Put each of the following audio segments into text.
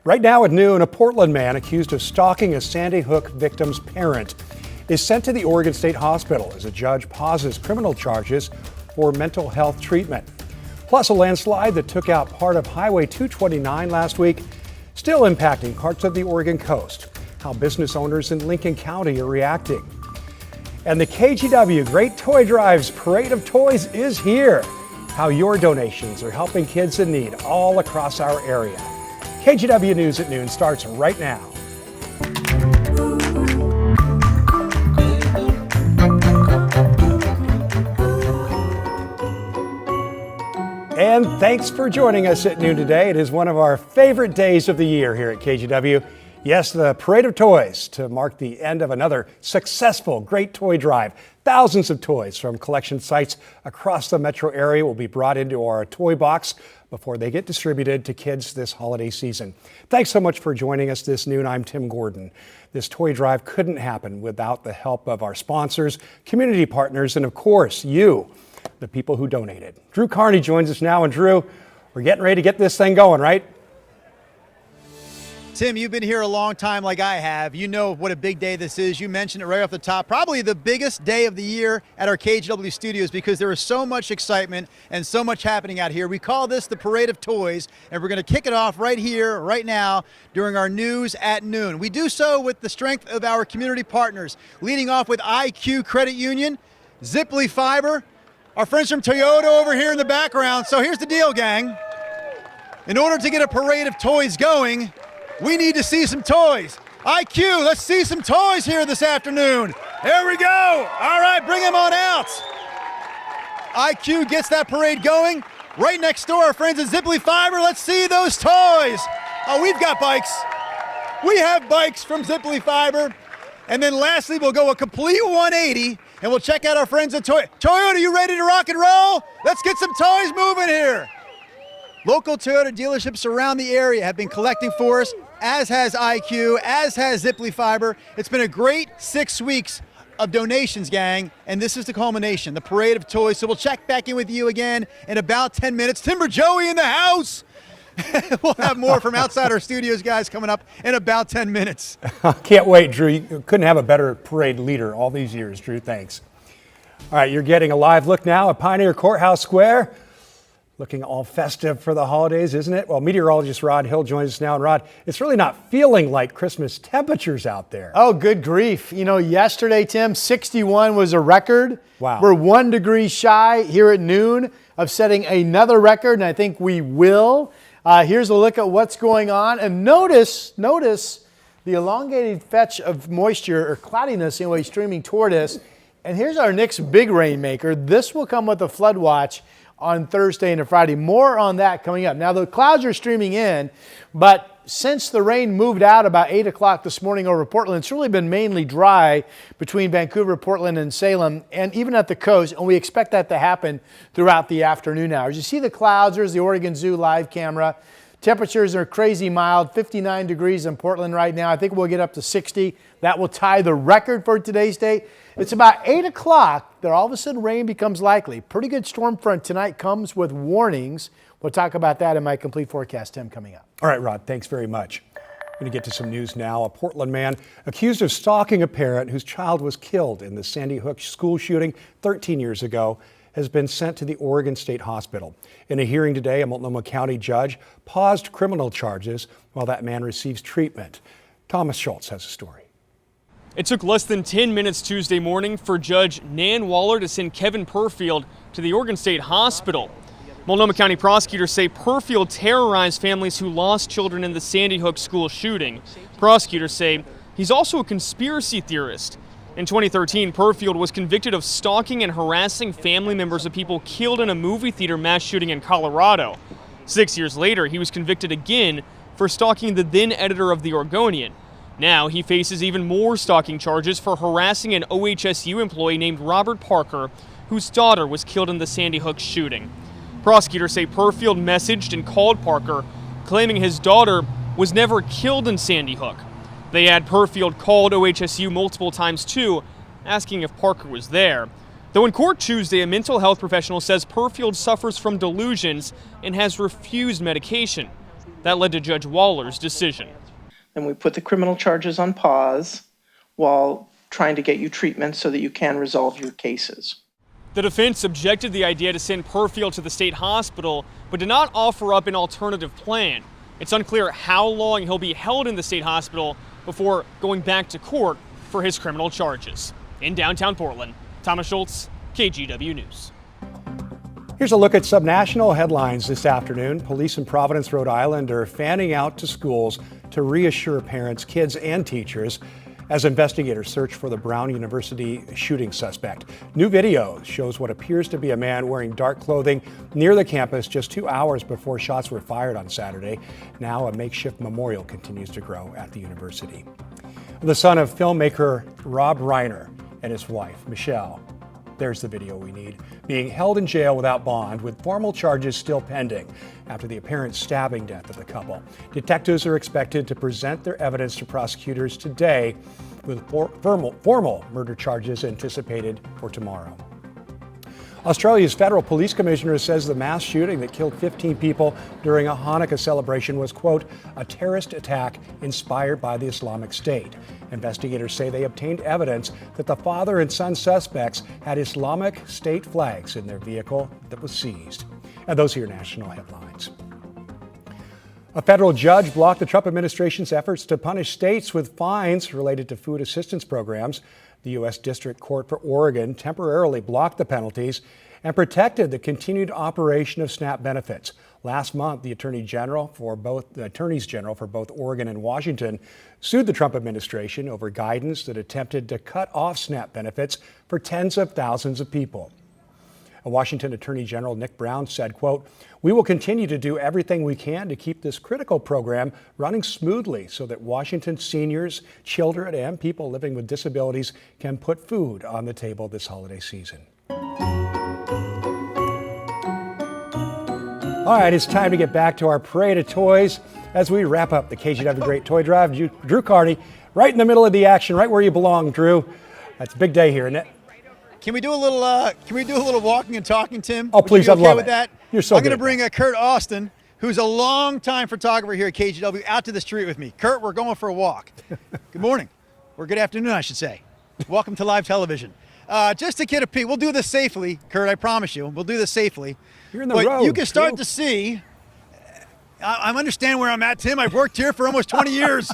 Right now at noon, a Portland man accused of stalking a Sandy Hook victim's parent is sent to the Oregon State Hospital as a judge pauses criminal charges for mental health treatment. Plus, a landslide that took out part of Highway 229 last week, still impacting parts of the Oregon coast. How business owners in Lincoln County are reacting. And the KGW Great Toy Drive's Parade of Toys is here. How your donations are helping kids in need all across our area. KGW News at noon starts right now. And thanks for joining us at noon today. It is one of our favorite days of the year here at KGW. Yes, the Parade of Toys to mark the end of another successful Great Toy Drive. Thousands of toys from collection sites across the metro area will be brought into our toy box before they get distributed to kids this holiday season. Thanks so much for joining us this noon. I'm Tim Gordon. This toy drive couldn't happen without the help of our sponsors, community partners, and of course, you, the people who donated. Drew Carney joins us now. And Drew, we're getting ready to get this thing going, right? Tim, you've been here a long time like I have. You know what a big day this is. You mentioned it right off the top. Probably the biggest day of the year at our KGW studios because there is so much excitement and so much happening out here. We call this the Parade of Toys, and we're going to kick it off right here, right now, during our news at noon. We do so with the strength of our community partners, leading off with IQ Credit Union, Ziply Fiber, our friends from Toyota over here in the background. So here's the deal, gang. In order to get a parade of toys going, we need to see some toys. IQ, let's see some toys here this afternoon. There we go. All right, bring them on out. IQ gets that parade going. Right next door, our friends at Ziply Fiber. Let's see those toys. Oh, we've got bikes. We have bikes from Ziply Fiber. And then lastly, we'll go a complete 180 and we'll check out our friends at Toyota. You ready to rock and roll? Let's get some toys moving here. Local Toyota dealerships around the area have been collecting for us, as has IQ, as has Ziply Fiber. It's been a great 6 weeks of donations, gang, and this is the culmination, the Parade of Toys. So we'll check back in with you again in about 10 minutes. Timber Joey in the house. We'll have more from outside our studios, guys, coming up in about 10 minutes. Can't wait, Drew. You couldn't have a better parade leader all these years, Drew. Thanks. All right, you're getting a live look now at Pioneer Courthouse Square. Looking all festive for the holidays, isn't it? Well, meteorologist Rod Hill joins us now. And Rod, it's really not feeling like Christmas temperatures out there. Oh, good grief. You know, yesterday, Tim, 61 was a record. Wow. We're 1 degree shy here at noon of setting another record, and I think we will. Here's a look at what's going on. And notice the elongated fetch of moisture or cloudiness anyway streaming toward us. And here's our next big rainmaker. This will come with a flood watch on Thursday and Friday. More on that coming up. Now, the clouds are streaming in, but since the rain moved out about 8 o'clock this morning over Portland, it's really been mainly dry between Vancouver, Portland, and Salem, and even at the coast, and we expect that to happen throughout the afternoon hours. You see the clouds. There's the Oregon Zoo live camera. Temperatures are crazy mild, 59 degrees in Portland right now. I think we'll get up to 60. That will tie the record for today's date. It's about 8 o'clock that all of a sudden rain becomes likely. Pretty good storm front tonight comes with warnings. We'll talk about that in my complete forecast, Tim, coming up. All right, Rod, thanks very much. I'm going to get to some news now. A Portland man accused of stalking a parent whose child was killed in the Sandy Hook school shooting 13 years ago has been sent to the Oregon State Hospital. In a hearing today, a Multnomah County judge paused criminal charges while that man receives treatment. Thomas Schultz has a story. It took less than 10 minutes Tuesday morning for Judge Nan Waller to send Kevin Perfield to the Oregon State Hospital. Multnomah County prosecutors say Perfield terrorized families who lost children in the Sandy Hook school shooting. Prosecutors say he's also a conspiracy theorist. In 2013, Perfield was convicted of stalking and harassing family members of people killed in a movie theater mass shooting in Colorado. 6 years later, he was convicted again for stalking the then editor of The Oregonian. Now he faces even more stalking charges for harassing an OHSU employee named Robert Parker, whose daughter was killed in the Sandy Hook shooting. Prosecutors say Perfield messaged and called Parker, claiming his daughter was never killed in Sandy Hook. They add Perfield called OHSU multiple times too, asking if Parker was there. Though in court Tuesday, a mental health professional says Perfield suffers from delusions and has refused medication. That led to Judge Waller's decision. And we put the criminal charges on pause while trying to get you treatment so that you can resolve your cases. The defense objected the idea to send Perfield to the state hospital, but did not offer up an alternative plan. It's unclear how long he'll be held in the state hospital before going back to court for his criminal charges. In downtown Portland, Thomas Schultz, KGW News. Here's a look at some national headlines this afternoon. Police in Providence, Rhode Island are fanning out to schools to reassure parents, kids, and teachers as investigators search for the Brown University shooting suspect. New video shows what appears to be a man wearing dark clothing near the campus just 2 hours before shots were fired on Saturday. Now a makeshift memorial continues to grow at the university. The son of filmmaker Rob Reiner and his wife, Michelle, there's the video we need, being held in jail without bond with formal charges still pending after the apparent stabbing death of the couple. Detectives are expected to present their evidence to prosecutors today with formal murder charges anticipated for tomorrow. Australia's federal police commissioner says the mass shooting that killed 15 people during a Hanukkah celebration was, quote, a terrorist attack inspired by the Islamic State. Investigators say they obtained evidence that the father and son suspects had Islamic State flags in their vehicle that was seized. And those are your national headlines. A federal judge blocked the Trump administration's efforts to punish states with fines related to food assistance programs. The U.S. District Court for Oregon temporarily blocked the penalties and protected the continued operation of SNAP benefits. Last month, the attorneys general for both Oregon and Washington sued the Trump administration over guidance that attempted to cut off SNAP benefits for tens of thousands of people. A Washington Attorney General Nick Brown said, quote, we will continue to do everything we can to keep this critical program running smoothly so that Washington seniors, children, and people living with disabilities can put food on the table this holiday season. All right, it's time to get back to our parade of toys as we wrap up the KGW Great Toy Drive. Drew Carney, right in the middle of the action, right where you belong, Drew. That's a big day here, isn't it? Can we do a little walking and talking, Tim? Oh, please, I'd love with it. That? You're so I'm good going to bring Kurt Austin, who's a longtime photographer here at KGW, out to the street with me. Kurt, we're going for a walk. Good morning, or good afternoon, I should say. Welcome to live television. Just to get a peek, we'll do this safely, Kurt, I promise you. We'll do this safely. You're in the road. You can start to see, I understand where I'm at, Tim. I've worked here for almost 20 years.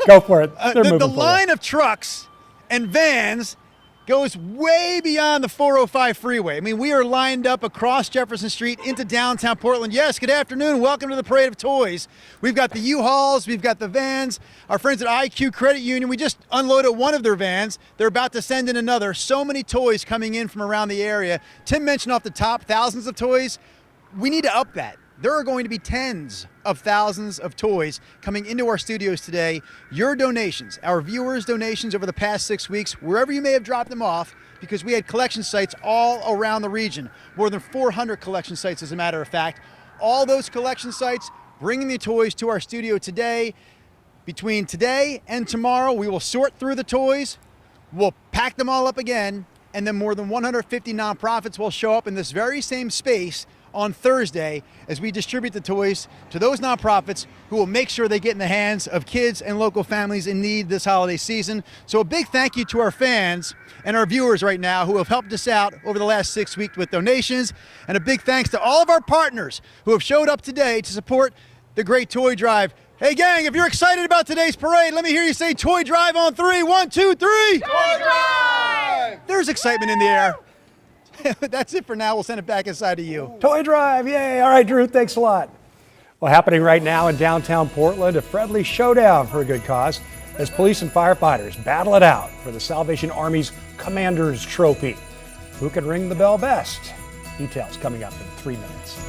Go for it. The line of trucks and vans goes way beyond the 405 freeway. I mean, we are lined up across Jefferson Street into downtown Portland. Yes, good afternoon. Welcome to the Parade of Toys. We've got the U-Hauls, we've got the vans. Our friends at IQ Credit Union, we just unloaded one of their vans. They're about to send in another. So many toys coming in from around the area. Tim mentioned off the top, thousands of toys. We need to up that. There are going to be tens of thousands of toys coming into our studios today. Your donations, our viewers' donations over the past 6 weeks, wherever you may have dropped them off, because we had collection sites all around the region, more than 400 collection sites as a matter of fact. All those collection sites bringing the toys to our studio today. Between today and tomorrow, we will sort through the toys, we'll pack them all up again, and then more than 150 nonprofits will show up in this very same space on Thursday as we distribute the toys to those nonprofits who will make sure they get in the hands of kids and local families in need this holiday season. So a big thank you to our fans and our viewers right now who have helped us out over the last 6 weeks with donations, and a big thanks to all of our partners who have showed up today to support the Great Toy Drive. Hey gang, if you're excited about today's parade, let me hear you say Toy Drive on 3. 1, 2, 3. Toy Drive! There's excitement in the air. That's it for now. We'll send it back inside to you. Toy Drive, yay. All right, Drew, thanks a lot. Well, happening right now in downtown Portland, a friendly showdown for a good cause as police and firefighters battle it out for the Salvation Army's Commander's Trophy. Who can ring the bell best? Details coming up in 3 minutes.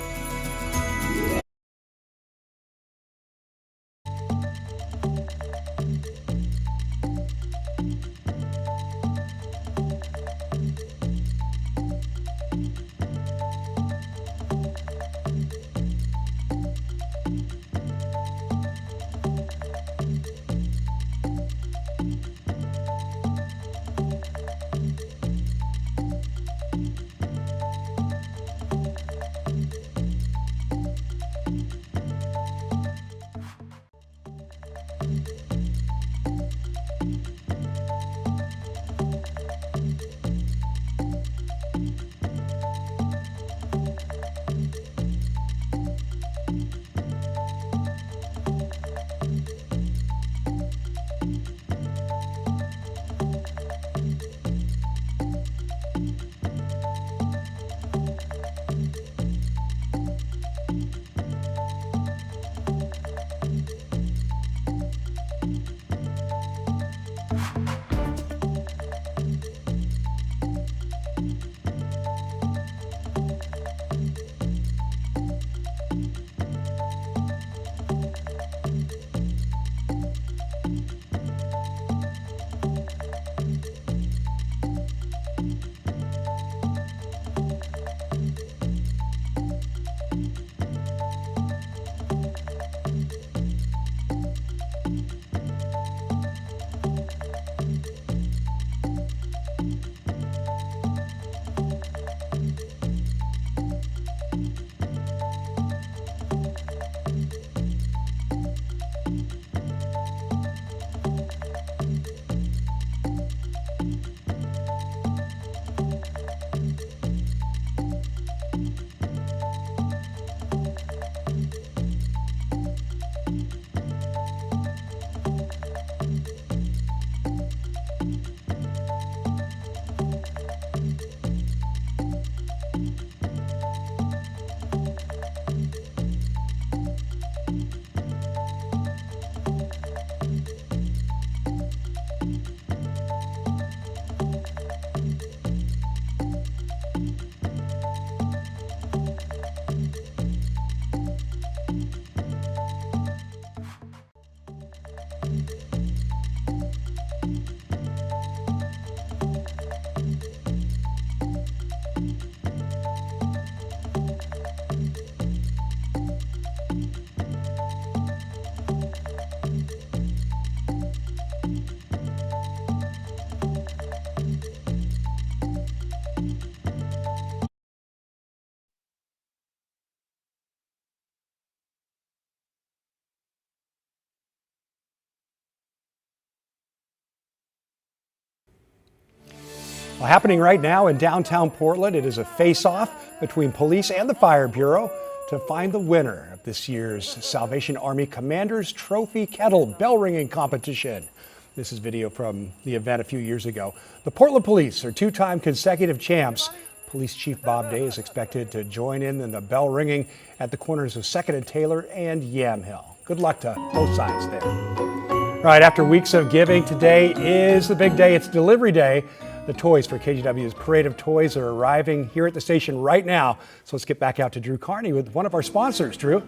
Well, happening right now in downtown Portland, it is a face-off between police and the Fire Bureau to find the winner of this year's Salvation Army Commander's Trophy Kettle bell ringing competition. This is video from the event a few years ago. The Portland Police are two-time consecutive champs. Police Chief Bob Day is expected to join in the bell ringing at the corners of 2nd and Taylor and Yamhill. Good luck to both sides there. All right, after weeks of giving, today is the big day. It's delivery day. The toys for KGW's Parade of Toys are arriving here at the station right now. So let's get back out to Drew Carney with one of our sponsors. Drew?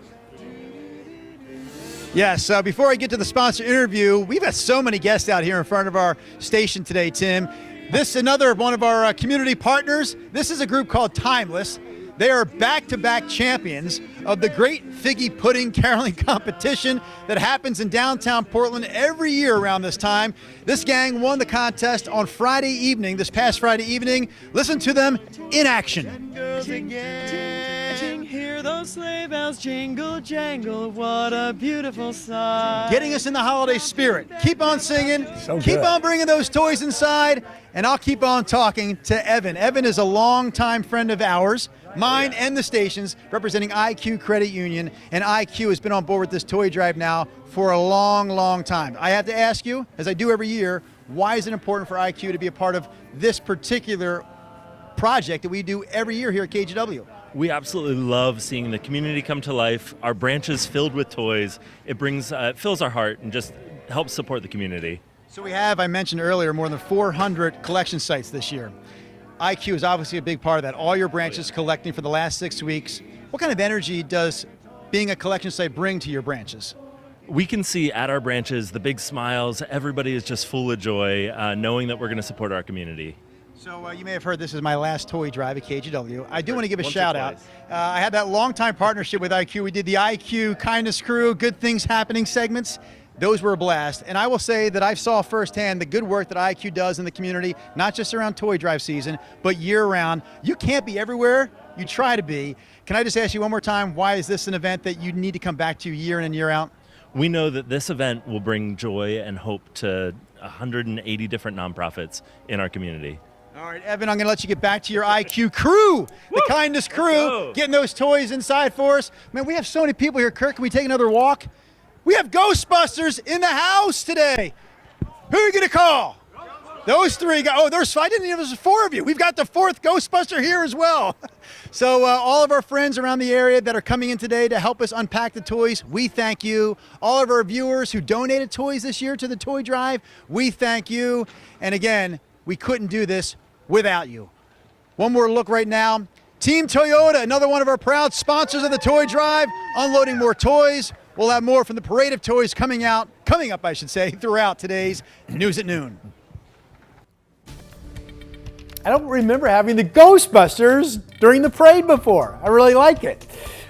Yes, before I get to the sponsor interview, we've had so many guests out here in front of our station today, Tim. This is another one of our community partners. This is a group called Timeless. They are back-to-back champions of the Great Figgy Pudding Caroling Competition that happens in downtown Portland every year around this time. This gang won the contest on Friday evening, this past Friday evening. Listen to them in action. Hear those sleigh bells jingle jangle, what a beautiful sight. Getting us in the holiday spirit. Keep on singing, So keep good. on bringing those toys inside, and I'll keep on talking to Evan. Evan is a longtime friend of ours, mine and the station's, representing IQ Credit Union, and IQ has been on board with this toy drive now for a long, long time. I have to ask you, as I do every year, why is it important for IQ to be a part of this particular project that we do every year here at KGW? We absolutely love seeing the community come to life, our branches filled with toys. It brings, fills our heart and just helps support the community. So we have, I mentioned earlier, more than 400 collection sites this year. IQ is obviously a big part of that. All your branches collecting for the last 6 weeks. What kind of energy does being a collection site bring to your branches? We can see at our branches the big smiles. Everybody is just full of joy, knowing that we're going to support our community. So you may have heard this is my last toy drive at KGW. I do want to give a Once or shout out. twice. I had that long-time partnership with IQ. We did the IQ Kindness Crew, Good Things Happening segments. Those were a blast. And I will say that I saw firsthand the good work that IQ does in the community, not just around toy drive season, but year-round. You can't be everywhere. You try to be. Can I just ask you one more time, why is this an event that you need to come back to year in and year out? We know that this event will bring joy and hope to 180 different nonprofits in our community. All right, Evan, I'm going to let you get back to your IQ crew, the Kindness Crew, go. getting those toys inside for us. Man, we have so many people here. Kirk, can we take another walk? We have Ghostbusters in the house today. Who are you going to call? Those three guys. Oh, I didn't even know there's four of you. We've got the fourth Ghostbuster here as well. So all of our friends around the area that are coming in today to help us unpack the toys, we thank you. All of our viewers who donated toys this year to the toy drive, we thank you. And again, we couldn't do this without you. One more look right now. Team Toyota, another one of our proud sponsors of the toy drive, unloading more toys. We'll have more from the Parade of Toys coming up, I should say, throughout today's News at Noon. I don't remember having the Ghostbusters during the parade before. I really like it.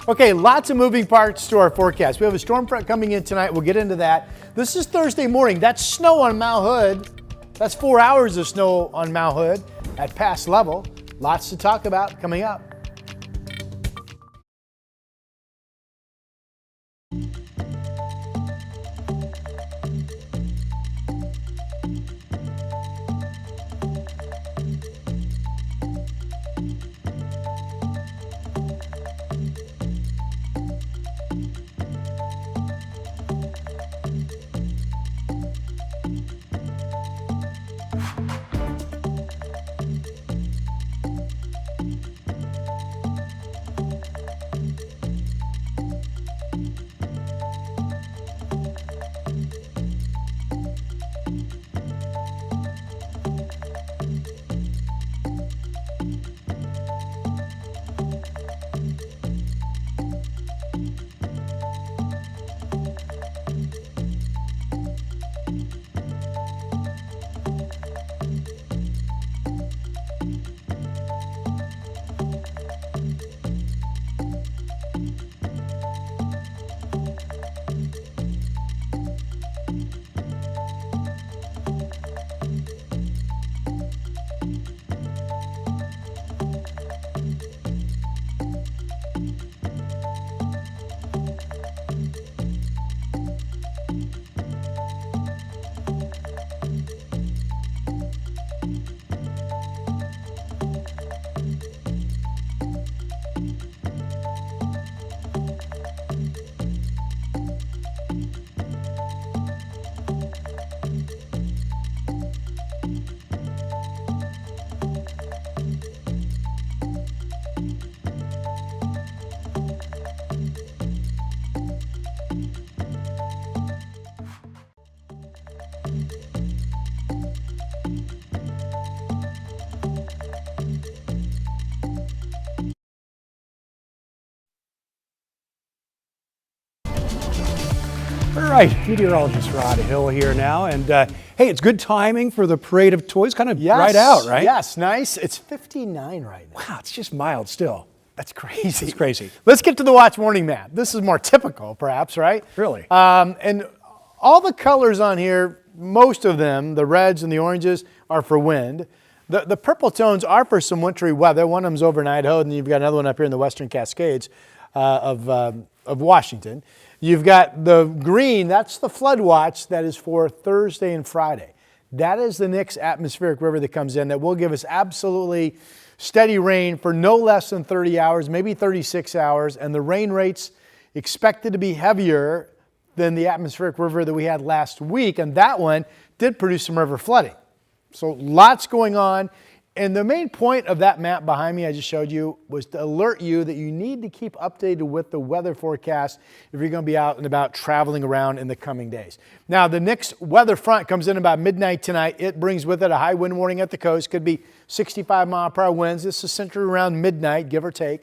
Okay, lots of moving parts to our forecast. We have a storm front coming in tonight. We'll get into that. This is Thursday morning. That's snow on Mount Hood. That's 4 hours of snow on Mount Hood at pass level. Lots to talk about coming up. All right, meteorologist Rod Hill here now, and hey, it's good timing for the Parade of Toys, kind of right out, right? Yes, nice. It's 59 right now. Wow, it's just mild still. That's crazy. It's crazy. Let's get to the Watch Morning map. This is more typical, perhaps, right? Really? And all the colors on here, most of them, the reds and the oranges, are for wind. The purple tones are for some wintry weather. One of them's over in Idaho, and you've got another one up here in the Western Cascades of Washington. You've got the green, that's the flood watch that is for Thursday and Friday. That is the next atmospheric river that comes in that will give us absolutely steady rain for no less than 30 hours, maybe 36 hours, and the rain rates expected to be heavier than the atmospheric river that we had last week, and that one did produce some river flooding. So lots going on. And the main point of that map behind me I just showed you was to alert you that you need to keep updated with the weather forecast if you're going to be out and about traveling around in the coming days. Now, the next weather front comes in about midnight tonight. It brings with it a high wind warning at the coast. Could be 65-mile-per-hour winds. This is centered around midnight, give or take.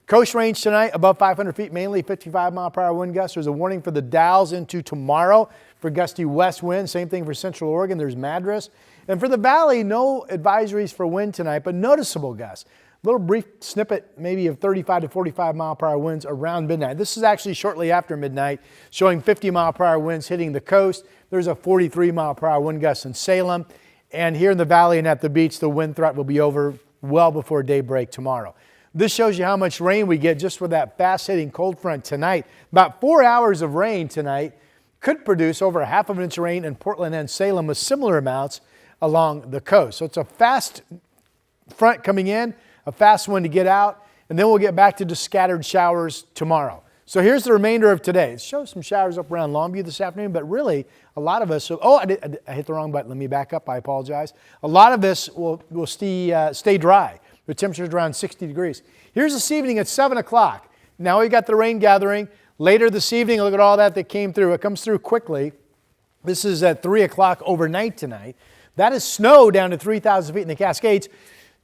Coast range tonight above 500 feet, mainly 55-mile-per-hour wind gusts. There's a warning for the Dalles into tomorrow for gusty west winds. Same thing for Central Oregon. There's Madras. And for the valley, no advisories for wind tonight, but noticeable gusts. A little brief snippet maybe of 35 to 45 mile per hour winds around midnight. This is actually shortly after midnight, showing 50 mile per hour winds hitting the coast. There's a 43 mile per hour wind gust in Salem. And here in the valley and at the beach, the wind threat will be over well before daybreak tomorrow. This shows you how much rain we get just with that fast-hitting cold front tonight. About 4 hours of rain tonight could produce over a half of an inch of rain in Portland and Salem with similar amounts along the coast. So it's a fast front coming in, a fast one to get out, and then we'll get back to just scattered showers tomorrow. So here's the remainder of today. It shows some showers up around Longview this afternoon, but really a lot of us, I hit the wrong button. Let me back up. I apologize. A lot of us will stay dry with temperatures around 60 degrees. Here's this evening at 7 o'clock. Now we got the rain gathering. Later this evening, look at all that came through. It comes through quickly. This is at 3 o'clock overnight tonight. That is snow down to 3,000 feet in the Cascades.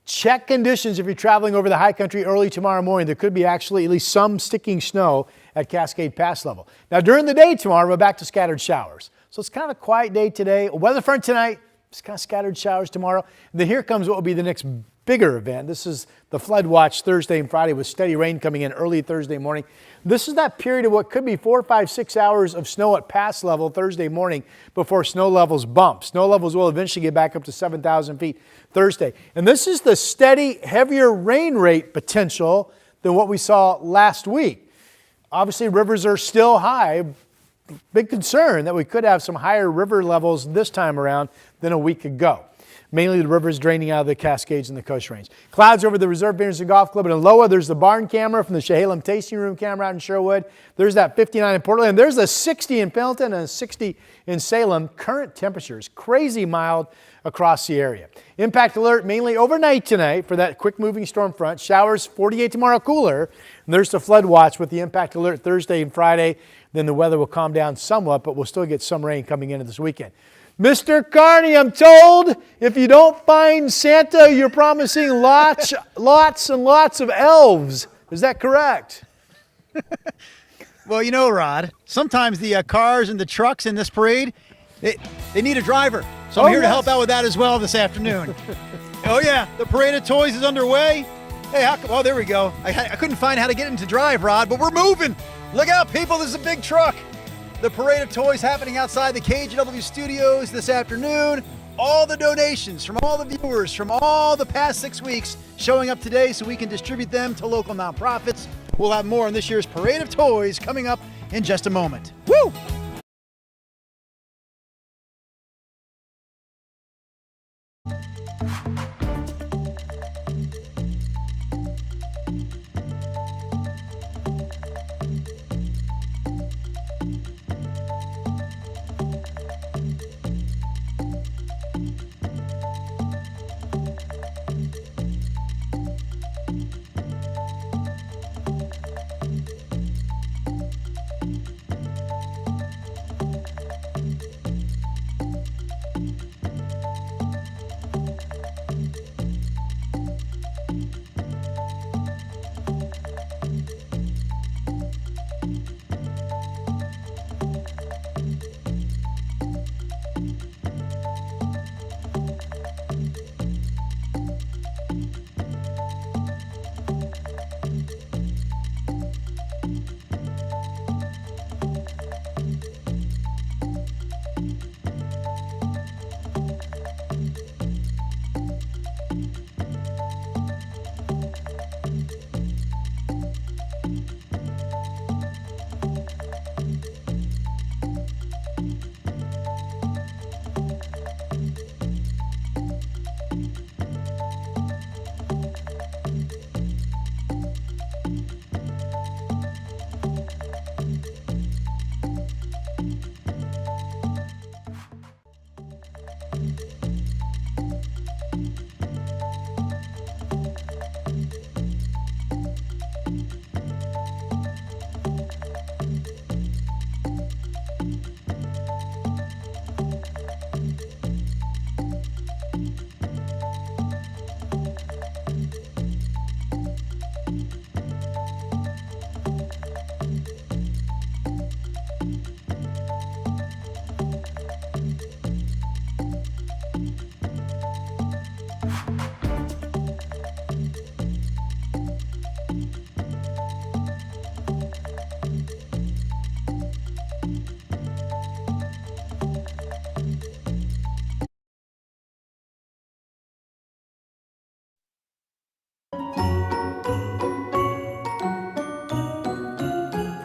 Check conditions if you're traveling over the high country early tomorrow morning. There could be actually at least some sticking snow at Cascade Pass level. Now during the day tomorrow, we're back to scattered showers. So it's kind of a quiet day today. A weather front tonight, just kind of scattered showers tomorrow. And then here comes what will be the next bigger event. This is the flood watch Thursday and Friday with steady rain coming in early Thursday morning. This is that period of what could be 4, 5, 6 hours of snow at pass level Thursday morning before snow levels bump. Snow levels will eventually get back up to 7,000 feet Thursday. And this is the steady, heavier rain rate potential than what we saw last week. Obviously, rivers are still high. Big concern that we could have some higher river levels this time around than a week ago. Mainly the rivers draining out of the Cascades and the Coast Range. Clouds over the Reserve Vineyards and Golf Club. And in Loa, there's the barn camera from the Chehalem Tasting Room camera out in Sherwood. There's that 59 in Portland. And there's a 60 in Pendleton and a 60 in Salem. Current temperatures, crazy mild across the area. Impact alert mainly overnight tonight for that quick moving storm front. Showers 48 tomorrow, cooler. And there's the flood watch with the impact alert Thursday and Friday. Then the weather will calm down somewhat, but we'll still get some rain coming into this weekend. Mr. Carney, I'm told if you don't find Santa, you're promising lots and lots of elves. Is that correct? Well, you know, Rod, sometimes the cars and the trucks in this parade, they need a driver. So I'm here to help out with that as well this afternoon. Oh, yeah, the Parade of Toys is underway. Hey, oh, there we go. I couldn't find how to get into drive, Rod, but we're moving. Look out, people, this is a big truck. The Parade of Toys happening outside the KGW studios this afternoon. All the donations from all the viewers from all the past 6 weeks showing up today so we can distribute them to local nonprofits. We'll have more on this year's Parade of Toys coming up in just a moment. Woo!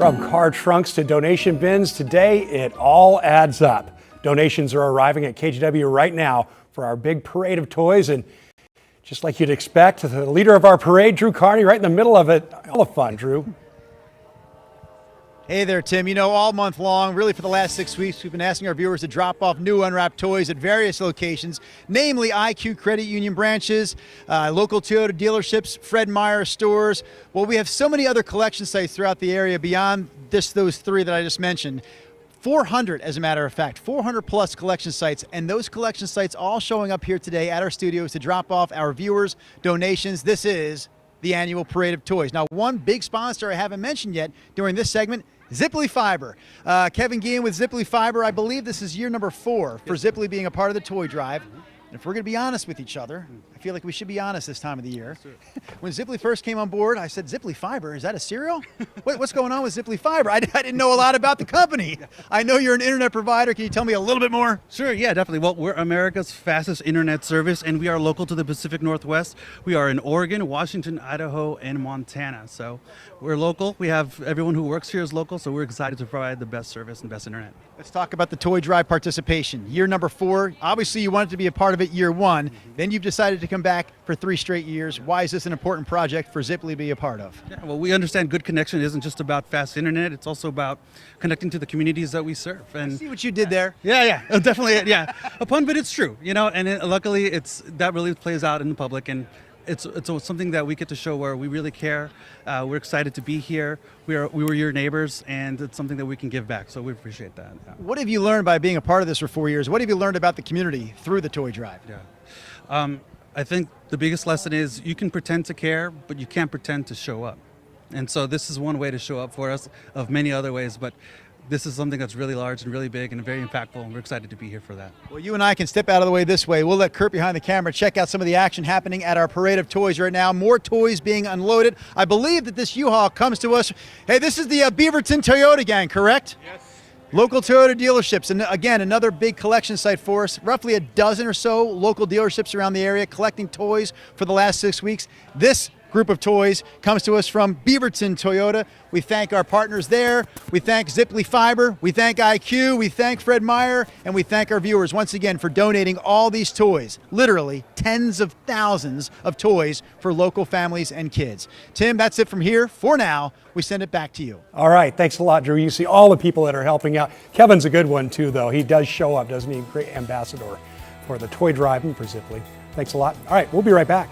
From car trunks to donation bins, today it all adds up. Donations are arriving at KGW right now for our big parade of toys, and just like you'd expect, the leader of our parade, Drew Carney, right in the middle of it. All the fun, Drew. Hey there, Tim. You know, all month long, really for the last 6 weeks, we've been asking our viewers to drop off new unwrapped toys at various locations, namely IQ Credit Union branches, local Toyota dealerships, Fred Meyer stores. Well, we have so many other collection sites throughout the area beyond just those three that I just mentioned. 400, as a matter of fact, 400 plus collection sites, and those collection sites all showing up here today at our studios to drop off our viewers' donations. This is the annual Parade of Toys. Now, one big sponsor I haven't mentioned yet during this segment, Ziply Fiber. Kevin Guillen with Ziply Fiber. I believe this is year number 4 for Ziply being a part of the toy drive. And if we're going to be honest with each other, I feel like we should be honest this time of the year. When Ziply first came on board, I said, Ziply Fiber, is that a cereal? What's going on with Ziply Fiber? I didn't know a lot about the company. I know you're an internet provider. Can you tell me a little bit more? Sure, yeah, definitely. Well, we're America's fastest internet service, and we are local to the Pacific Northwest. We are in Oregon, Washington, Idaho, and Montana. So we're local. We have everyone who works here is local, so we're excited to provide the best service and best internet. Let's talk about the toy drive participation. Year number 4. Obviously, you wanted to be a part of it year 1. Then you've decided to come back for 3 straight years. Why is this an important project for Ziply to be a part of? Yeah, well, we understand good connection isn't just about fast internet. It's also about connecting to the communities that we serve. And I see what you did there. Yeah, definitely. Yeah, a pun, but it's true. You know, and luckily, that really plays out in the public, and it's something that we get to show where we really care. We're excited to be here. We were your neighbors, and it's something that we can give back. So we appreciate that. Yeah. What have you learned by being a part of this for 4 years? What have you learned about the community through the toy drive? Yeah. I think the biggest lesson is you can pretend to care, but you can't pretend to show up. And so this is one way to show up for us, of many other ways, but this is something that's really large and really big and very impactful, and we're excited to be here for that. Well, you and I can step out of the way this way. We'll let Kurt behind the camera check out some of the action happening at our Parade of Toys right now. More toys being unloaded. I believe that this U-Haul comes to us. Hey, this is the Beaverton Toyota gang, correct? Yes. Local Toyota dealerships, and again, another big collection site for us. Roughly a dozen or so local dealerships around the area collecting toys for the last 6 weeks. This group of toys comes to us from Beaverton Toyota. We thank our partners there. We thank Ziply Fiber. We thank IQ. We thank Fred Meyer. And we thank our viewers once again for donating all these toys, literally tens of thousands of toys for local families and kids. Tim, that's it from here. For now, we send it back to you. All right. Thanks a lot, Drew. You see all the people that are helping out. Kevin's a good one, too, though. He does show up, doesn't he? Great ambassador for the toy drive and for Ziply. Thanks a lot. All right. We'll be right back.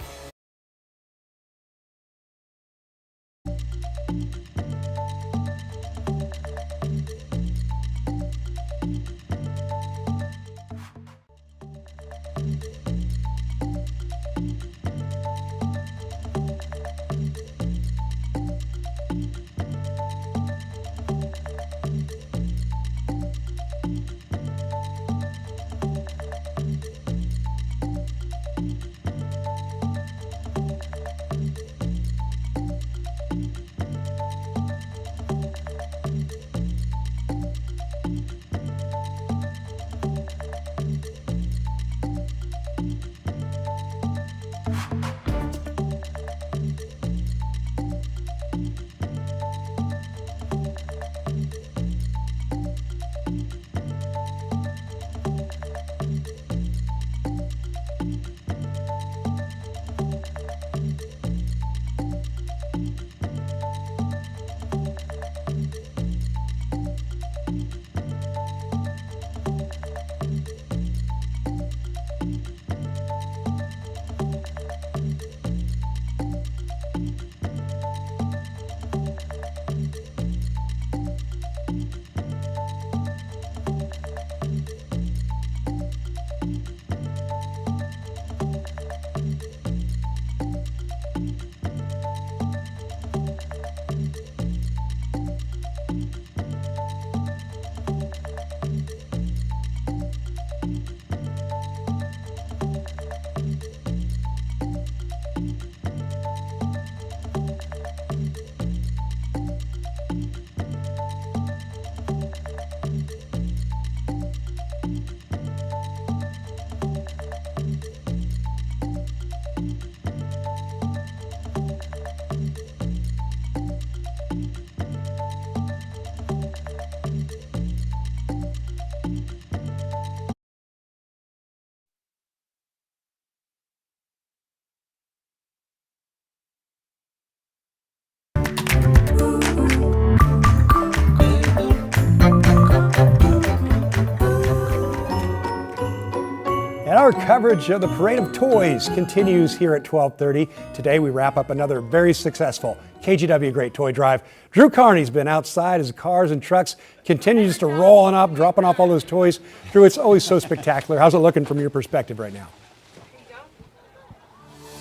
Our coverage of the Parade of Toys continues here at 12:30. Today we wrap up another very successful KGW Great Toy Drive. Drew Carney's been outside as cars and trucks continues to rolling up, dropping off all those toys. Drew, it's always so spectacular. How's it looking from your perspective right now?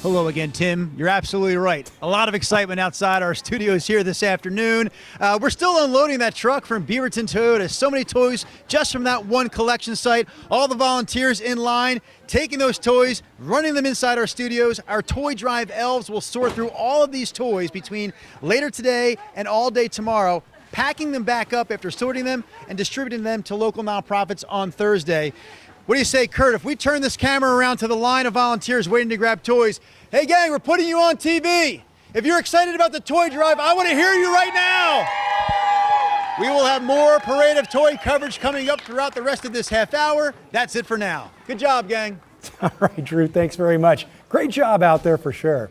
Hello again, Tim. You're absolutely right. A lot of excitement outside our studios here this afternoon. We're still unloading that truck from Beaverton Toyota. So many toys just from that one collection site. All the volunteers in line, taking those toys, running them inside our studios. Our Toy Drive elves will sort through all of these toys between later today and all day tomorrow, packing them back up after sorting them and distributing them to local nonprofits on Thursday. What do you say, Kurt, if we turn this camera around to the line of volunteers waiting to grab toys? Hey, gang, we're putting you on TV. If you're excited about the toy drive, I want to hear you right now. We will have more Parade of Toy coverage coming up throughout the rest of this half hour. That's it for now. Good job, gang. All right, Drew, thanks very much. Great job out there for sure.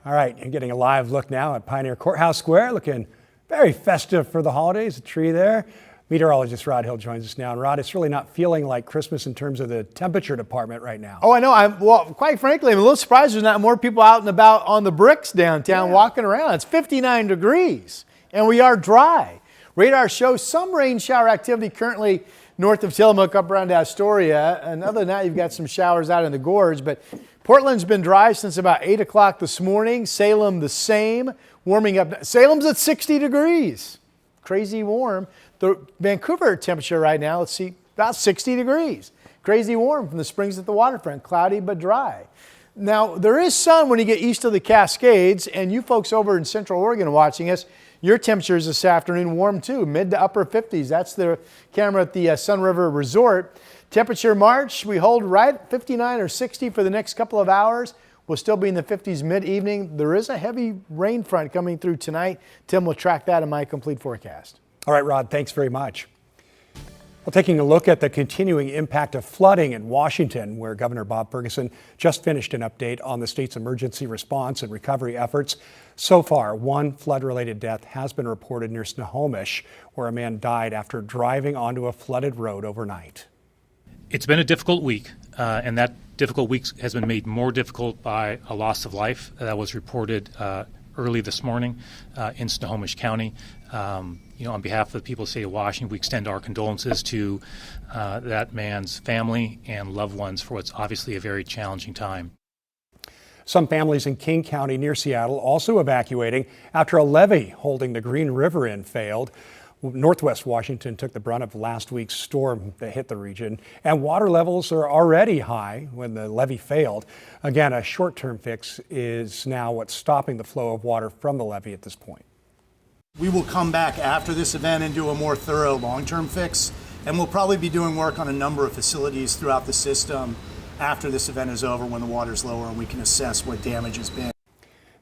All right, you're getting a live look now at Pioneer Courthouse Square, looking very festive for the holidays. A tree there. Meteorologist Rod Hill joins us now. And Rod, it's really not feeling like Christmas in terms of the temperature department right now. Oh, I know. Well, quite frankly, I'm a little surprised there's not more people out and about on the bricks downtown walking around. It's 59 degrees, and we are dry. Radar shows some rain shower activity currently north of Tillamook up around Astoria. And other than that, you've got some showers out in the gorge. But Portland's been dry since about 8 o'clock this morning. Salem the same, warming up. Salem's at 60 degrees. Crazy warm. The Vancouver temperature right now, let's see, about 60 degrees. Crazy warm from the springs at the waterfront, cloudy but dry. Now, there is sun when you get east of the Cascades, and you folks over in Central Oregon watching us, your temperatures this afternoon warm too, mid to upper 50s. That's the camera at the Sun River Resort. Temperature March, we hold right at 59 or 60 for the next couple of hours. We'll still be in the 50s mid-evening. There is a heavy rain front coming through tonight. Tim will track that in my complete forecast. All right, Rod, thanks very much. Well, taking a look at the continuing impact of flooding in Washington, where Governor Bob Ferguson just finished an update on the state's emergency response and recovery efforts. So far, one flood-related death has been reported near Snohomish, where a man died after driving onto a flooded road overnight. It's been a difficult week, and that difficult week has been made more difficult by a loss of life that was reported early this morning in Snohomish County. On behalf of the people of the state of Washington, we extend our condolences to that man's family and loved ones for what's obviously a very challenging time. Some families in King County near Seattle also evacuating after a levee holding the Green River in failed. Northwest Washington took the brunt of last week's storm that hit the region, and water levels are already high when the levee failed. Again, a short-term fix is now what's stopping the flow of water from the levee at this point. We will come back after this event and do a more thorough long-term fix, and we'll probably be doing work on a number of facilities throughout the system after this event is over when the water's lower and we can assess what damage has been.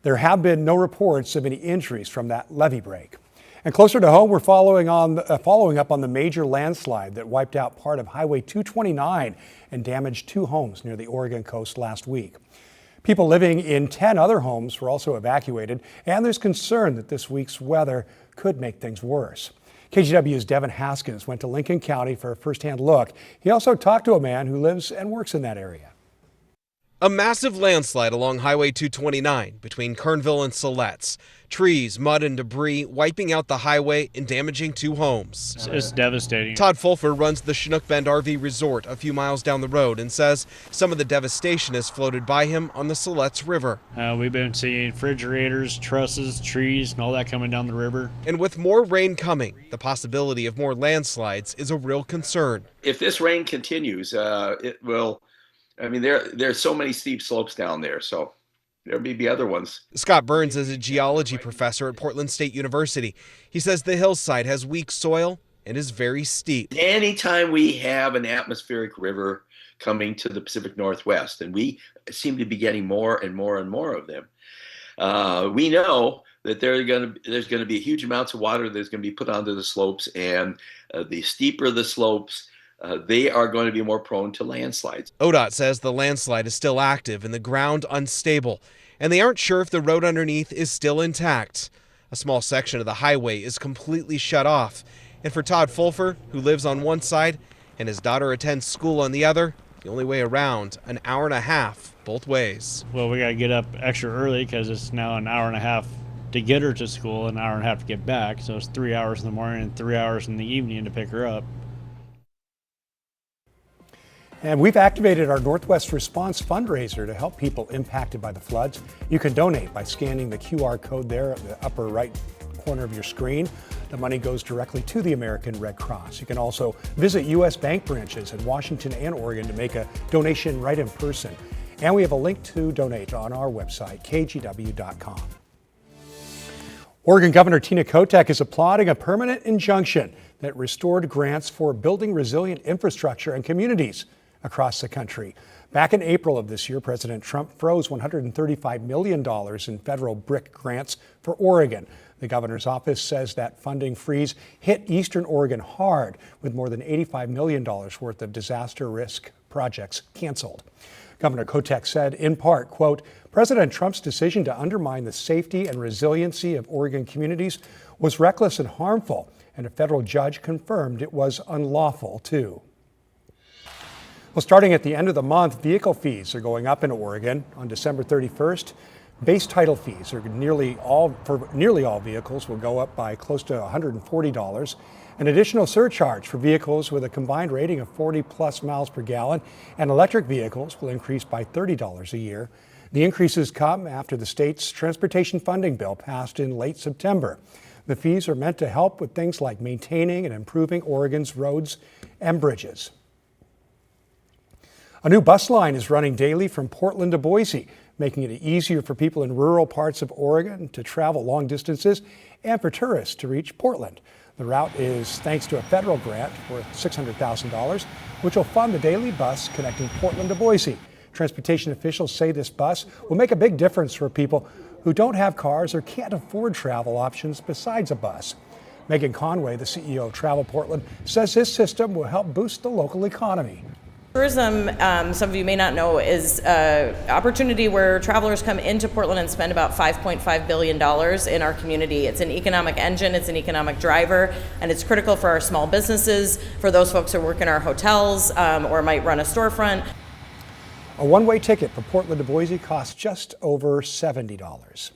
There have been no reports of any injuries from that levee break. And closer to home, we're following up on the major landslide that wiped out part of Highway 229 and damaged 2 homes near the Oregon coast last week. People living in 10 other homes were also evacuated, and there's concern that this week's weather could make things worse. KGW's Devin Haskins went to Lincoln County for a firsthand look. He also talked to a man who lives and works in that area. A massive landslide along Highway 229 between Kernville and Siletz. Trees, mud, and debris wiping out the highway and damaging 2 homes. It's devastating. Todd Fulfer runs the Chinook Bend RV Resort a few miles down the road and says some of the devastation has floated by him on the Siletz River. We've been seeing refrigerators, trusses, trees, and all that coming down the river. And with more rain coming, the possibility of more landslides is a real concern. If this rain continues, it will. I mean, there's so many steep slopes down there, so there may be other ones. Scott Burns is a geology professor at Portland State University. He says the hillside has weak soil and is very steep. Anytime we have an atmospheric river coming to the Pacific Northwest, and we seem to be getting more and more and more of them, we know that there's going to be huge amounts of water that's going to be put onto the slopes, and the steeper the slopes, they are going to be more prone to landslides. ODOT says the landslide is still active and the ground unstable, and they aren't sure if the road underneath is still intact. A small section of the highway is completely shut off, and for Todd Fulfer, who lives on one side and his daughter attends school on the other, The only way around, an hour and a half both ways. Well, we got to get up extra early because it's now an hour and a half to get her to school, an hour and a half to get back. So it's 3 hours in the morning and 3 hours in the evening to pick her up. And we've activated our Northwest Response fundraiser to help people impacted by the floods. You can donate by scanning the QR code there at the upper right corner of your screen. The money goes directly to the American Red Cross. You can also visit U.S. bank branches in Washington and Oregon to make a donation right in person. And we have a link to donate on our website, kgw.com. Oregon Governor Tina Kotek is applauding a permanent injunction that restored grants for building resilient infrastructure and communities across the country. Back in April of this year, President Trump froze $135 million in federal BRIC grants for Oregon. The governor's office says that funding freeze hit Eastern Oregon hard, with more than $85 million worth of disaster risk projects canceled. Governor Kotek said, in part, quote, President Trump's decision to undermine the safety and resiliency of Oregon communities was reckless and harmful, and a federal judge confirmed it was unlawful, too. Well, starting at the end of the month, vehicle fees are going up in Oregon. On December 31st, base title fees for nearly all vehicles will go up by close to $140. An additional surcharge for vehicles with a combined rating of 40 plus miles per gallon and electric vehicles will increase by $30 a year. The increases come after the state's transportation funding bill passed in late September. The fees are meant to help with things like maintaining and improving Oregon's roads and bridges. A new bus line is running daily from Portland to Boise, making it easier for people in rural parts of Oregon to travel long distances and for tourists to reach Portland. The route is thanks to a federal grant worth $600,000, which will fund the daily bus connecting Portland to Boise. Transportation officials say this bus will make a big difference for people who don't have cars or can't afford travel options besides a bus. Megan Conway, the CEO of Travel Portland, says this system will help boost the local economy. Tourism, some of you may not know, is an opportunity where travelers come into Portland and spend about $5.5 billion in our community. It's an economic engine, it's an economic driver, and it's critical for our small businesses, for those folks who work in our hotels or might run a storefront. A one-way ticket for Portland to Boise costs just over $70.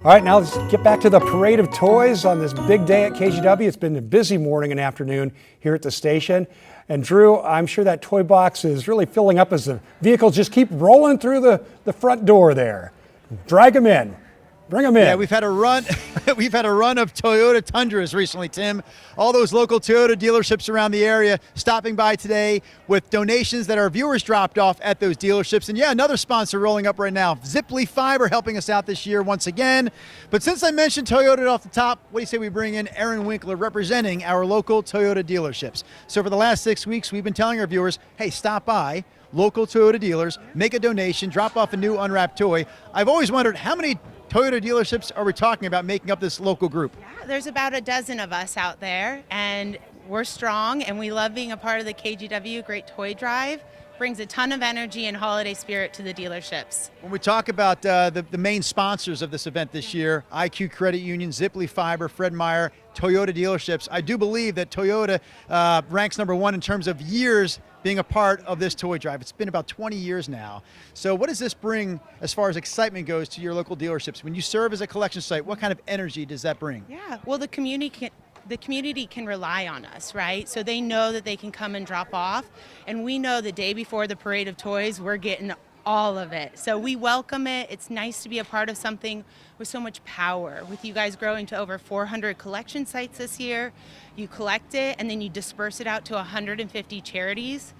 All right, now let's get back to the parade of toys on this big day at KGW. It's been a busy morning and afternoon here at the station. And Drew, I'm sure that toy box is really filling up as the vehicles just keep rolling through the front door there. Drag them in. Bring them in. Yeah, we've had a run. We've had a run of Toyota Tundras recently, Tim. All those local Toyota dealerships around the area stopping by today with donations that our viewers dropped off at those dealerships. And yeah, another sponsor rolling up right now, Ziply Fiber, helping us out this year once again. But since I mentioned Toyota off the top, what do you say we bring in Aaron Winkler representing our local Toyota dealerships? So for the last 6 weeks, we've been telling our viewers, hey, stop by local Toyota dealers, make a donation, drop off a new unwrapped toy. I've always wondered, how many Toyota dealerships are we talking about making up this local group? Yeah, there's about a dozen of us out there, and we're strong, and we love being a part of the KGW Great Toy Drive. Brings a ton of energy and holiday spirit to the dealerships. When we talk about the main sponsors of this event this year, IQ Credit Union, Ziply Fiber, Fred Meyer, Toyota dealerships, I do believe that Toyota ranks number one in terms of years being a part of this toy drive. It's been about 20 years now. So what does this bring as far as excitement goes to your local dealerships? When you serve as a collection site, what kind of energy does that bring? Yeah, well, the community can rely on us, right? So they know that they can come and drop off, and we know the day before the Parade of Toys, we're getting all of it. So we welcome it. It's nice to be a part of something with so much power. With you guys growing to over 400 collection sites this year, you collect it and then you disperse it out to 150 charities.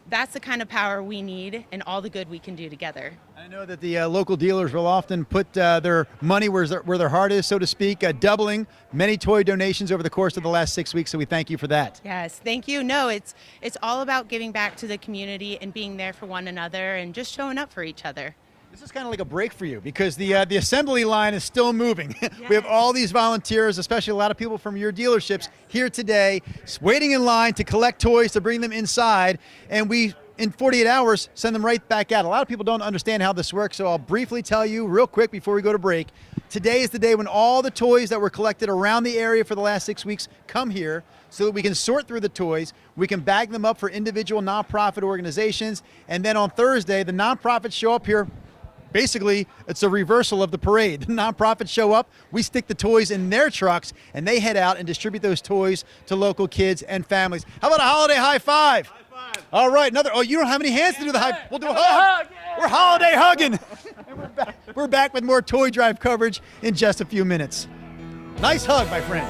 That's the kind of power we need and all the good we can do together. I know that the local dealers will often put their money where their heart is, so to speak, doubling many toy donations over the course of the last 6 weeks, so we thank you for that. Yes, thank you. No, it's all about giving back to the community and being there for one another and just showing up for each other. This is kind of like a break for you because the assembly line is still moving. Yes. We have all these volunteers, especially a lot of people from your dealerships here today, waiting in line to collect toys to bring them inside, and we in 48 hours, send them right back out. A lot of people don't understand how this works, so I'll briefly tell you real quick before we go to break. Today is the day when all the toys that were collected around the area for the last 6 weeks come here so that we can sort through the toys. We can bag them up for individual nonprofit organizations. And then on Thursday, the nonprofits show up here. Basically, it's a reversal of the parade. The nonprofits show up, we stick the toys in their trucks, and they head out and distribute those toys to local kids and families. How about a holiday high five? High five. All right, another. Oh, you don't have any hands to do the high. We'll do a hug. We're holiday hugging. And we're back with more toy drive coverage in just a few minutes. Nice hug, my friend.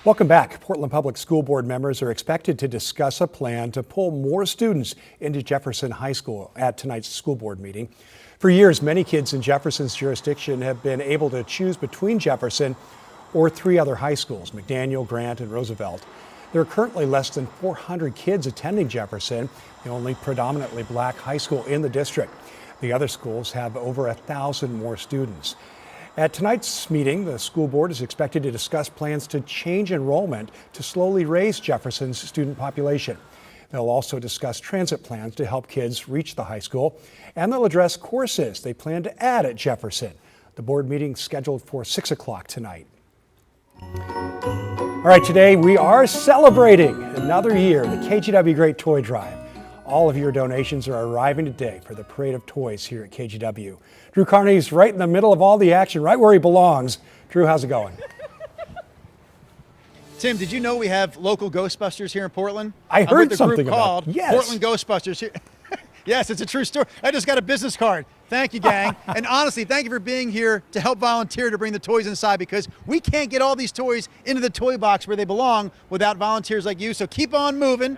Welcome back. Portland Public School Board members are expected to discuss a plan to pull more students into Jefferson High School at tonight's school board meeting. For years, many kids in Jefferson's jurisdiction have been able to choose between Jefferson or 3 other high schools, McDaniel, Grant, and Roosevelt. There are currently less than 400 kids attending Jefferson, the only predominantly black high school in the district. The other schools have over 1,000 more students. At tonight's meeting, the school board is expected to discuss plans to change enrollment to slowly raise Jefferson's student population. They'll also discuss transit plans to help kids reach the high school, and they'll address courses they plan to add at Jefferson. The board meeting is scheduled for 6 o'clock tonight. All right, today we are celebrating another year of the KGW Great Toy Drive. All of your donations are arriving today for the Parade of Toys here at KGW. Drew Carney's right in the middle of all the action, right where he belongs. Drew, how's it going? Tim, did you know we have local Ghostbusters here in Portland? I heard I'm with the something group about called yes. Portland Ghostbusters here. Yes, it's a true story. I just got a business card. Thank you, gang. And honestly, thank you for being here to help volunteer to bring the toys inside, because we can't get all these toys into the toy box where they belong without volunteers like you. So keep on moving,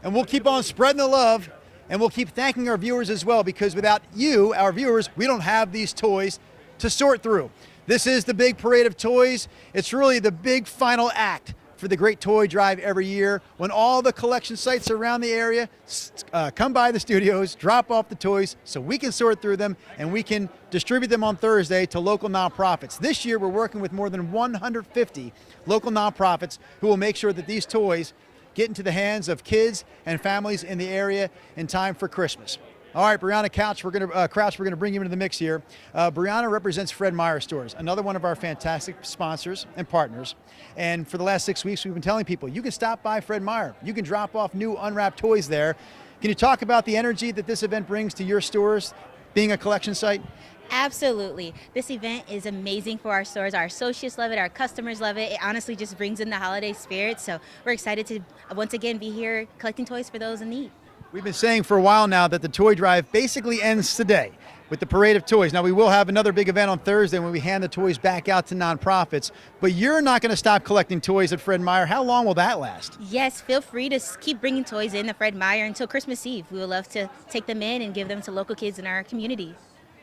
and we'll keep on spreading the love, and we'll keep thanking our viewers as well, because without you, our viewers, we don't have these toys to sort through. This is the big parade of toys. It's really the big final act for the Great Toy Drive every year, when all the collection sites around the area come by the studios, drop off the toys so we can sort through them and we can distribute them on Thursday to local nonprofits. This year we're working with more than 150 local nonprofits who will make sure that these toys get into the hands of kids and families in the area in time for Christmas. All right, Brianna Crouch, we're going to bring you into the mix here. Brianna represents Fred Meyer Stores, another one of our fantastic sponsors and partners. And for the last 6 weeks, we've been telling people, you can stop by Fred Meyer. You can drop off new unwrapped toys there. Can you talk about the energy that this event brings to your stores, being a collection site? Absolutely. This event is amazing for our stores. Our associates love it. Our customers love it. It honestly just brings in the holiday spirit. So we're excited to once again be here collecting toys for those in need. We've been saying for a while now that the toy drive basically ends today with the parade of toys. Now, we will have another big event on Thursday when we hand the toys back out to nonprofits, but you're not going to stop collecting toys at Fred Meyer. How long will that last? Yes, feel free to keep bringing toys in to Fred Meyer until Christmas Eve. We would love to take them in and give them to local kids in our community.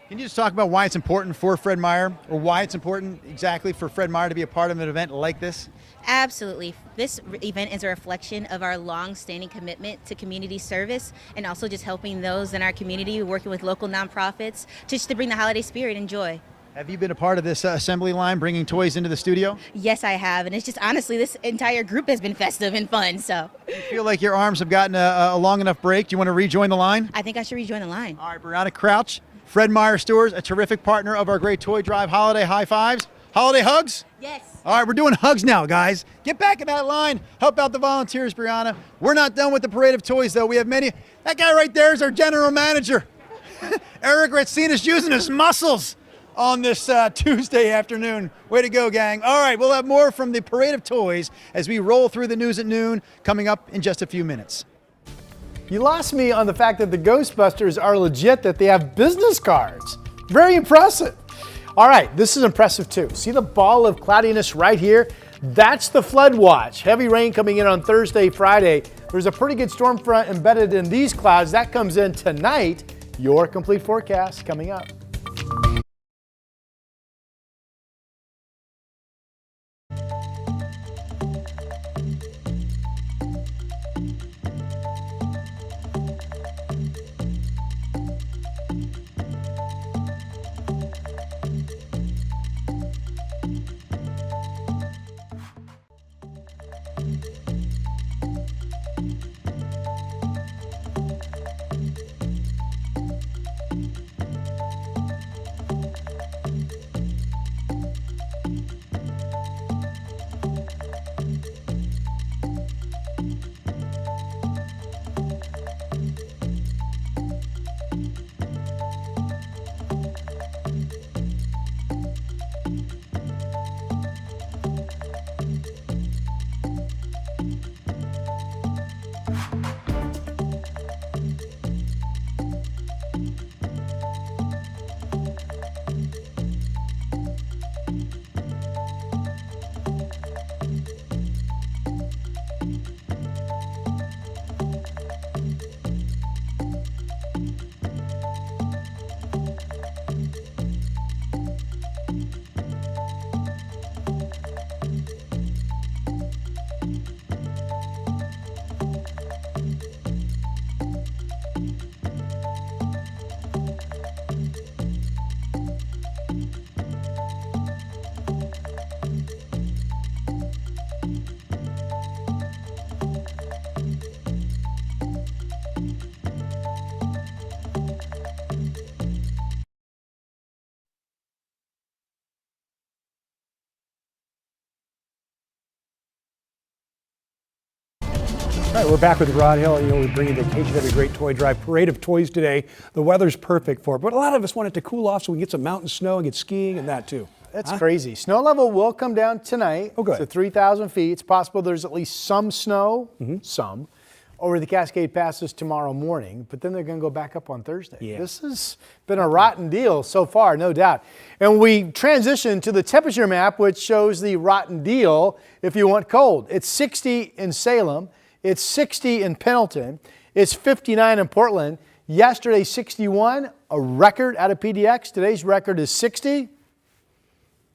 Can you just talk about why it's important for Fred Meyer, or why it's important exactly for Fred Meyer to be a part of an event like this? Absolutely. This event is a reflection of our long-standing commitment to community service and also just helping those in our community, working with local nonprofits, just to bring the holiday spirit and joy. Have you been a part of this assembly line, bringing toys into the studio? Yes, I have, and it's just honestly, this entire group has been festive and fun, so. You feel like your arms have gotten a long enough break? Do you want to rejoin the line? I think I should rejoin the line. All right, Brianna Crouch, Fred Meyer Stores, a terrific partner of our Great Toy Drive. Holiday high fives, holiday hugs? Yes. All right, we're doing hugs now, guys. Get back in that line. Help out the volunteers, Brianna. We're not done with the parade of toys, though. We have many. That guy right there is our general manager. Eric Ratsina's using his muscles on this Tuesday afternoon. Way to go, gang. All right, we'll have more from the parade of toys as we roll through the news at noon, coming up in just a few minutes. You lost me on the fact that the Ghostbusters are legit, that they have business cards. Very impressive. All right, this is impressive too. See the ball of cloudiness right here? That's the flood watch. Heavy rain coming in on Thursday, Friday. There's a pretty good storm front embedded in these clouds. That comes in tonight. Your complete forecast coming up. All right, we're back with Rod Hill. You know, we bring you the KGW Great Toy Drive Parade of Toys today. The weather's perfect for it, but a lot of us want it to cool off so we can get some mountain snow and get skiing and that too. That's crazy. Snow level will come down tonight good. to 3,000 feet. It's possible there's at least some snow, some. over the Cascade Passes tomorrow morning, but then they're going to go back up on Thursday. Yeah. This has been a rotten deal so far, no doubt. And we transition to the temperature map, which shows the rotten deal if you want cold. It's 60 in Salem. It's 60 in Pendleton. It's 59 in Portland. Yesterday, 61, a record out of PDX. Today's record is 60.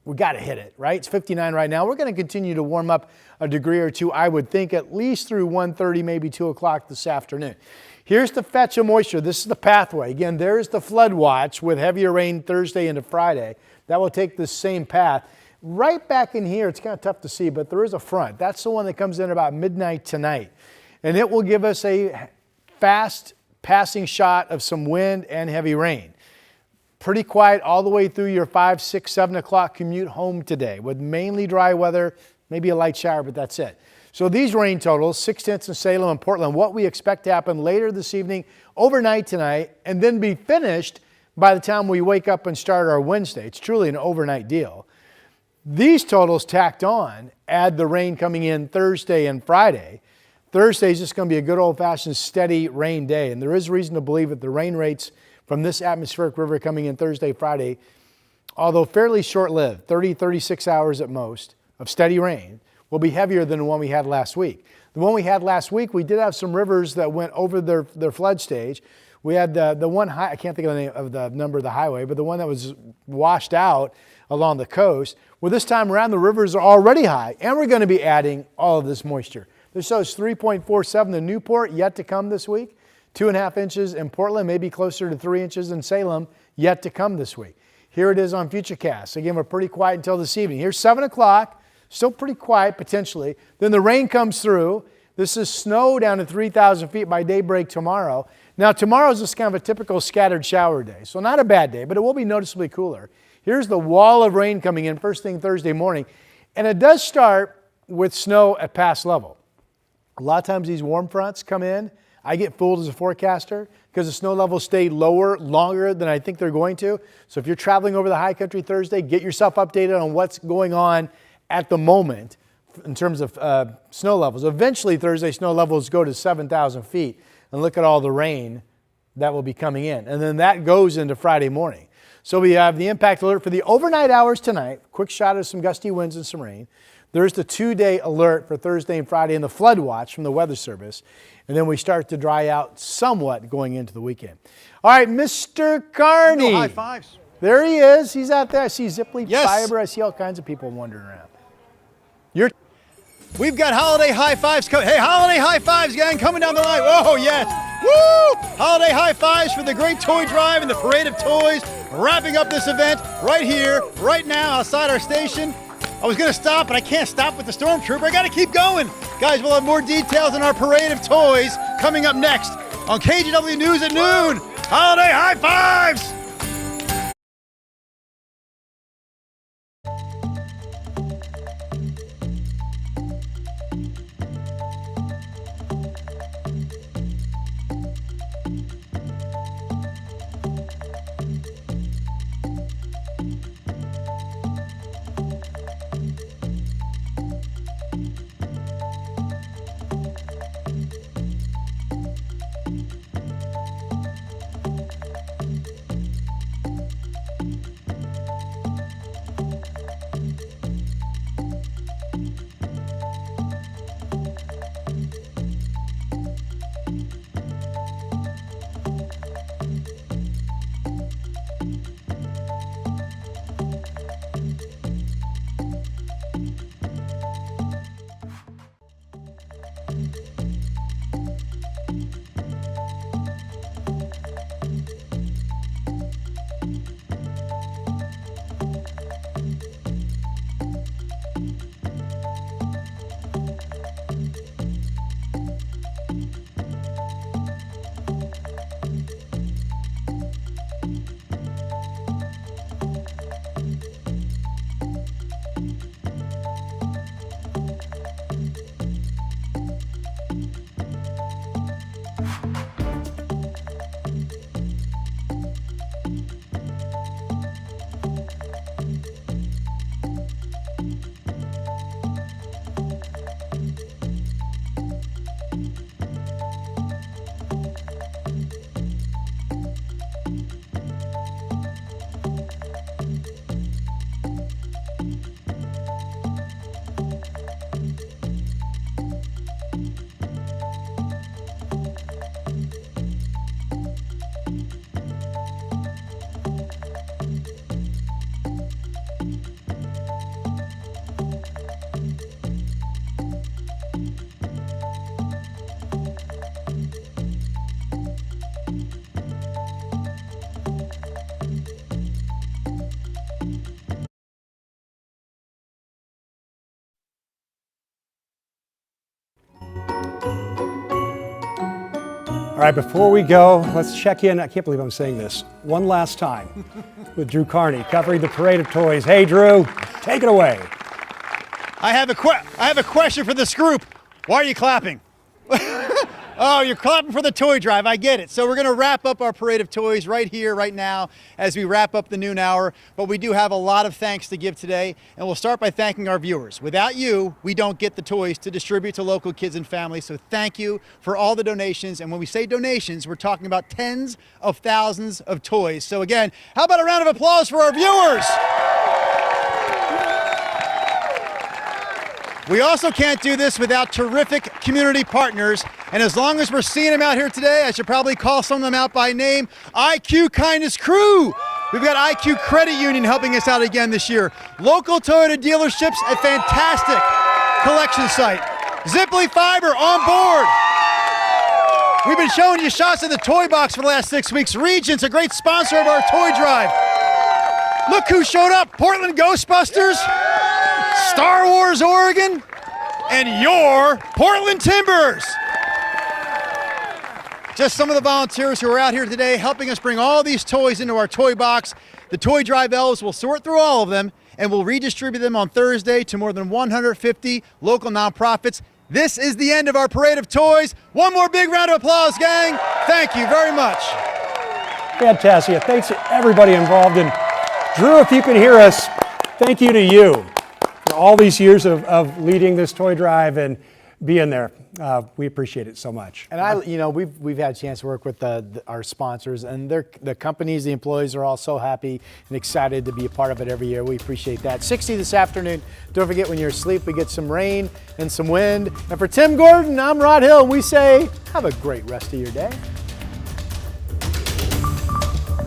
We got to hit it, right? It's 59 right now. We're going to continue to warm up a degree or two, I would think, at least through 1:30, maybe 2 o'clock this afternoon. Here's the fetch of moisture. This is the pathway. Again, there's the flood watch with heavier rain Thursday into Friday. That will take the same path. Right back in here, it's kind of tough to see, but there is a front. That's the one that comes in about midnight tonight. And it will give us a fast passing shot of some wind and heavy rain. Pretty quiet all the way through your 5, 6, 7 o'clock commute home today with mainly dry weather, maybe a light shower, but that's it. So these rain totals, 6/10 in Salem and Portland, what we expect to happen later this evening, overnight tonight, and then be finished by the time we wake up and start our Wednesday. It's truly an overnight deal. These totals tacked on add the rain coming in Thursday and Friday. Thursday is just going to be a good old-fashioned steady rain day, and there is reason to believe that the rain rates from this atmospheric river coming in Thursday, Friday, although fairly short-lived, 30, 36 hours at most of steady rain, will be heavier than the one we had last week. The one we had last week, we did have some rivers that went over their flood stage. We had the one high, I can't think of the name of the number of the highway, but the one that was washed out along the coast. Well, this time around, the rivers are already high, and we're going to be adding all of this moisture. This shows 3.47 in Newport, yet to come this week. 2.5 inches in Portland, maybe closer to 3 inches in Salem, yet to come this week. Here it is on Futurecast. Again, we're pretty quiet until this evening. Here's 7 o'clock, still pretty quiet potentially. Then the rain comes through. This is snow down to 3,000 feet by daybreak tomorrow. Now, tomorrow is just kind of a typical scattered shower day, so not a bad day, but it will be noticeably cooler. Here's the wall of rain coming in first thing Thursday morning, and it does start with snow at pass level. A lot of times these warm fronts come in. I get fooled as a forecaster because the snow levels stay lower longer than I think they're going to. So if you're traveling over the high country Thursday, get yourself updated on what's going on at the moment in terms of snow levels. Eventually Thursday snow levels go to 7,000 feet, and look at all the rain that will be coming in. And then that goes into Friday morning. So we have the impact alert for the overnight hours tonight. Quick shot of some gusty winds and some rain. There's the 2-day alert for Thursday and Friday and the flood watch from the Weather Service. And then we start to dry out somewhat going into the weekend. All right, Mr. Carney. No high fives. There he is. He's out there. I see Ziply Yes. Fiber. I see all kinds of people wandering around. We've got holiday high fives. Hey, holiday high fives, gang, coming down the line. Oh, yes. Woo! Holiday high fives for the great toy drive and the parade of toys. Wrapping up this event right here, right now, outside our station. I was going to stop, but I can't stop with the stormtrooper. I got to keep going. Guys, we'll have more details on our parade of toys coming up next on KGW News at noon. Holiday high fives! All right, before we go, let's check in. I can't believe I'm saying this one last time with Drew Carney covering the Parade of Toys. Hey, Drew, take it away. I have a question for this group. Why are you clapping? Oh, you're clapping for the toy drive. I get it. So we're going to wrap up our Parade of Toys right here, right now, as we wrap up the noon hour. But we do have a lot of thanks to give today, and we'll start by thanking our viewers. Without you, we don't get the toys to distribute to local kids and families. So thank you for all the donations. And when we say donations, we're talking about tens of thousands of toys. So again, how about a round of applause for our viewers? We also can't do this without terrific community partners. And as long as we're seeing them out here today, I should probably call some of them out by name. IQ Kindness Crew. We've got IQ Credit Union helping us out again this year. Local Toyota dealerships, a fantastic collection site. Ziply Fiber on board. We've been showing you shots of the toy box for the last 6 weeks. Regent's a great sponsor of our toy drive. Look who showed up, Portland Ghostbusters, Star Wars Oregon, and your Portland Timbers. Just some of the volunteers who are out here today helping us bring all these toys into our toy box. The Toy Drive elves will sort through all of them and will redistribute them on Thursday to more than 150 local nonprofits. This is the end of our Parade of Toys. One more big round of applause, gang. Thank you very much. Fantastic. Thanks to everybody involved. And Drew, if you can hear us, thank you to you for all these years of leading this toy drive and being there. We appreciate it so much. And we've had a chance to work with our sponsors, and the companies, the employees are all so happy and excited to be a part of it every year. We appreciate that. 60 this afternoon. Don't forget, when you're asleep, we get some rain and some wind. And for Tim Gordon, I'm Rod Hill, and we say, have a great rest of your day.